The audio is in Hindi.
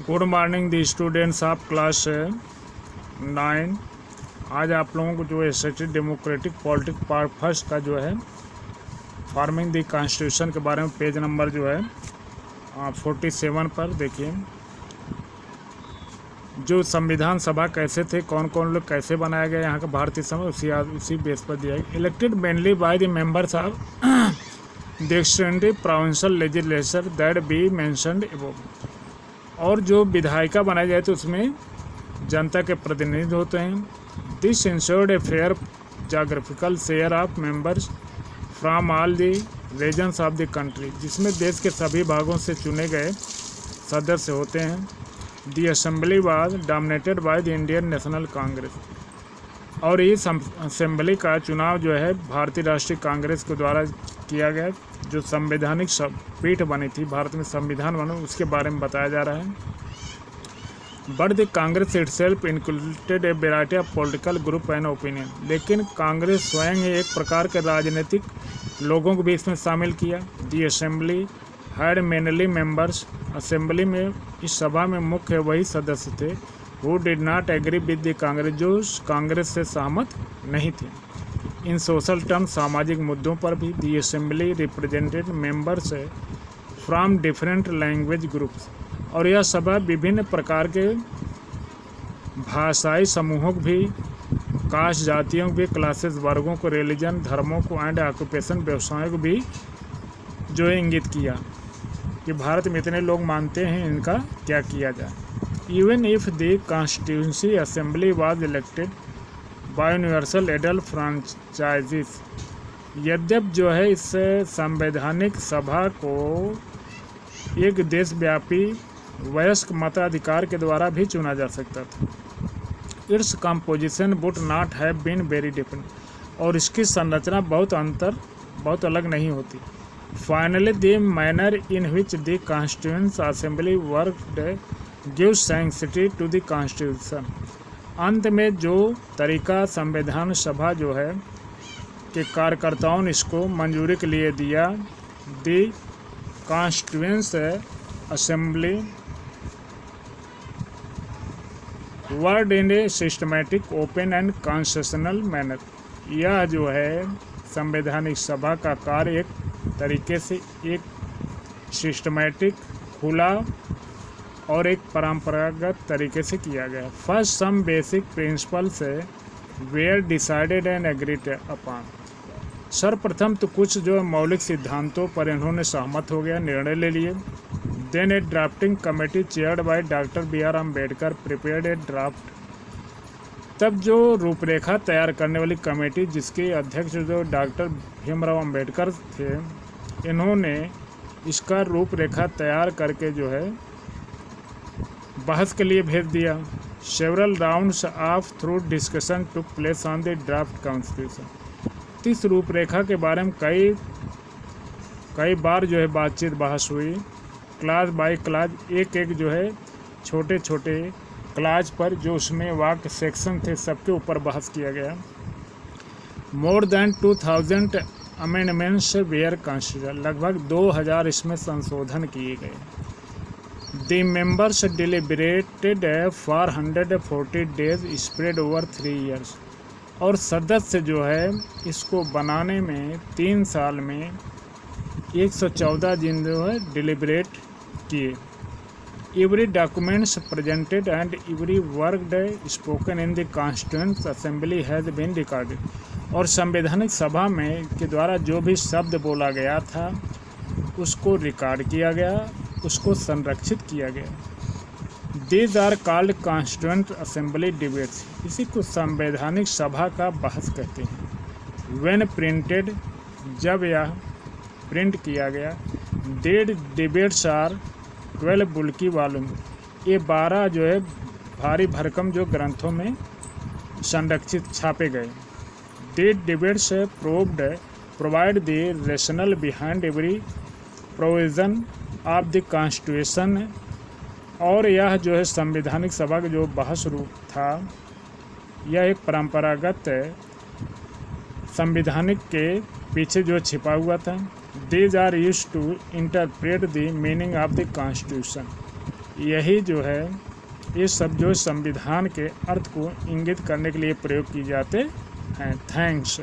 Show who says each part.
Speaker 1: Good morning the students of class 9। आज आप लोगों को जो है state democratic politic part first का जो है फार्मिंग दी कॉन्स्टिट्यूशन के बारे में पेज नंबर जो है 47 पर देखिए, जो संविधान सभा कैसे थे, कौन कौन लोग कैसे बनाया गया यहाँ का भारतीय संविधान, उसी बेस पर दिया गया। Elected mainly by the members of the extended provincial legislature that B mentioned above. और जो विधायिका बनाई जाए तो उसमें जनता के प्रतिनिधि होते हैं। This insured a fair geographical share of members from all the regions of the country, जिसमें देश के सभी भागों से चुने गए सदस्य होते हैं। The assembly was dominated by the Indian national Congress, और इस असेंबली का चुनाव जो है भारतीय राष्ट्रीय कांग्रेस के द्वारा किया गया। जो संवैधानिक पीठ बनी थी, भारत में संविधान बना, उसके बारे में बताया जा रहा है। But the Congress itself included A variety of political group and opinion, लेकिन कांग्रेस स्वयं ही एक प्रकार के राजनीतिक लोगों को भी इसमें शामिल किया। The assembly had mainly members, assembly में इस सभा में मुख्य वही सदस्य थे who did not agree with the Congress, जो कांग्रेस से सहमत नहीं थे। इन सोशल टर्म्स, सामाजिक मुद्दों पर भी दी assembly represented members from different language groups, और यह सभा विभिन्न प्रकार के भाषाई समूहों को भी, कास्ट जातियों को भी, क्लासेस वर्गों को, रिलीजन धर्मों को एंड ऑक्यूपेशन व्यवसायों को भी जो इंगित किया कि भारत में इतने लोग मानते हैं, इनका क्या किया जाए। Even if the constituency assembly was elected by universal adult franchise, यद्यप जो है इस संवैधानिक सभा को एक देशव्यापी वयस्क मताधिकार के द्वारा भी चुना जा सकता था। Its composition would not have been very different, और इसकी संरचना बहुत अलग नहीं होती। Finally the manner in which the constituent assembly worked gives sanctity to the constitution. अंत में जो तरीका संविधान सभा जो है कि कार्यकर्ताओं ने इसको मंजूरी के लिए दिया। The constituent assembly word in A systematic, open and constitutional manner. यह जो है संवैधानिक सभा का कार्य एक तरीके से एक सिस्टमैटिक, खुला और एक परंपरागत तरीके से किया गया। First some basic principles were decided and agreed upon. सर्वप्रथम तो कुछ जो मौलिक सिद्धांतों पर इन्होंने सहमत हो गया, निर्णय ले लिए। Then a drafting committee chaired by doctor B.R. Ambedkar prepared a draft. तब जो रूपरेखा तैयार करने वाली कमेटी, जिसके अध्यक्ष जो डॉक्टर भीमराव अम्बेडकर थे, इन्होंने इसका रूपरेखा तैयार करके जो है बहस के लिए भेज दिया। Several rounds of through discussion took place on the draft constitution. इस रूपरेखा के बारे में कई बार जो है बातचीत बहस हुई, क्लास बाय क्लास, एक जो है छोटे छोटे क्लास पर जो उसमें वाक्य सेक्शन थे, सबके ऊपर बहस किया गया। More than 2000 amendments were constitution, लगभग 2000 इसमें संशोधन किए गए। The members deliberated for 140 days spread over 3 years, और सदस्य जो है इसको बनाने में 3 साल में 114 दिन जो है डिलिबरेट किए। Every documents presented and every word spoken in the Constituent Assembly has been recorded, और संवैधानिक सभा में के द्वारा जो भी शब्द बोला गया था उसको रिकॉर्ड किया गया, उसको संरक्षित किया गया। These are called Constituent Assembly debates, इसी को संवैधानिक सभा का बहस कहते हैं। When printed, जब यह प्रिंट किया गया। These debates are 12 बुल्की वॉल्यूम, ये 12 जो है भारी भरकम जो ग्रंथों में संरक्षित छापे गए। These debates provide the rationale behind every provision of the constitution, और यह जो है संवैधानिक सभा का जो बहस रूप था, यह एक परंपरागत संवैधानिक के पीछे जो छिपा हुआ था। These are used to interpret the meaning of the Constitution. यही जो है ये सब जो संविधान के अर्थ को इंगित करने के लिए प्रयोग किए जाते हैं। थैंक्स।